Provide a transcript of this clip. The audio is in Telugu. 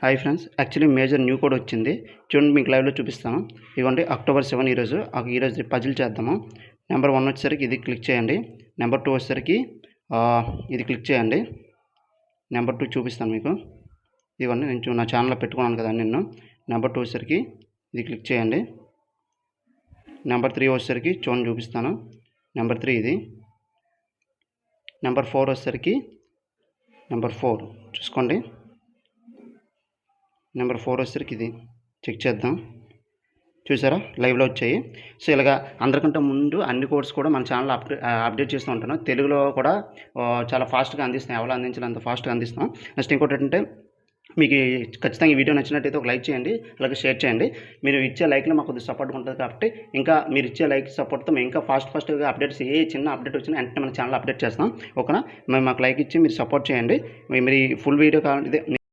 Hi friends, actually major new code వచ్చింది. చూడండి, మీకు లైవ్లో చూపిస్తాను. ఇవ్వండి, October 7 ఈరోజు పజిల్ చేద్దాము. నెంబర్ 1 వచ్చేసరికి ఇది క్లిక్ చేయండి. నెంబర్ 2 వచ్చేసరికి ఇది క్లిక్ చేయండి. నెంబర్ 2 చూపిస్తాను మీకు. ఇవ్వండి, నేను నా ఛానల్లో పెట్టుకున్నాను కదా నేను. నెంబర్ 2 వచ్చేసరికి ఇది క్లిక్ చేయండి. నెంబర్ 3 వచ్చేసరికి చూడండి చూపిస్తాను. నెంబర్ 3 ఇది. నెంబర్ 4 వచ్చేసరికి నెంబర్ 4 చూసుకోండి. నెంబర్ 4 వచ్చేసరికి ఇది చెక్ చేద్దాం. చూసారా, లైవ్లో వచ్చాయి. సో ఇలాగా అందరికంటే ముందు అన్ని కోడ్స్ కూడా మన ఛానల్ అప్డేట్ చేస్తూ ఉంటాను. తెలుగులో కూడా చాలా ఫాస్ట్గా అందిస్తాం. ఎవరు అందించాలి అంత ఫాస్ట్గా అందిస్తాం. నెక్స్ట్ ఇంకోటి ఏంటంటే, మీకు ఖచ్చితంగా ఈ వీడియో నచ్చినట్టయితే ఒక లైక్ చేయండి, అలాగే షేర్ చేయండి. మీరు ఇచ్చే లైక్లో మాకు కొద్దిగా సపోర్ట్ ఉంటుంది కాబట్టి ఇంకా మీరు ఇచ్చే లైక్ సపోర్ట్తో మేము ఇంకా ఫాస్ట్గా అప్డేట్స్ ఏ చిన్న అప్డేట్ వచ్చినా వెంటనే మన ఛానల్ అప్డేట్ చేస్తాం. ఓకేనా? మాకు లైక్ ఇచ్చి మీరు సపోర్ట్ చేయండి. మీరు ఫుల్ వీడియో కావాలంటే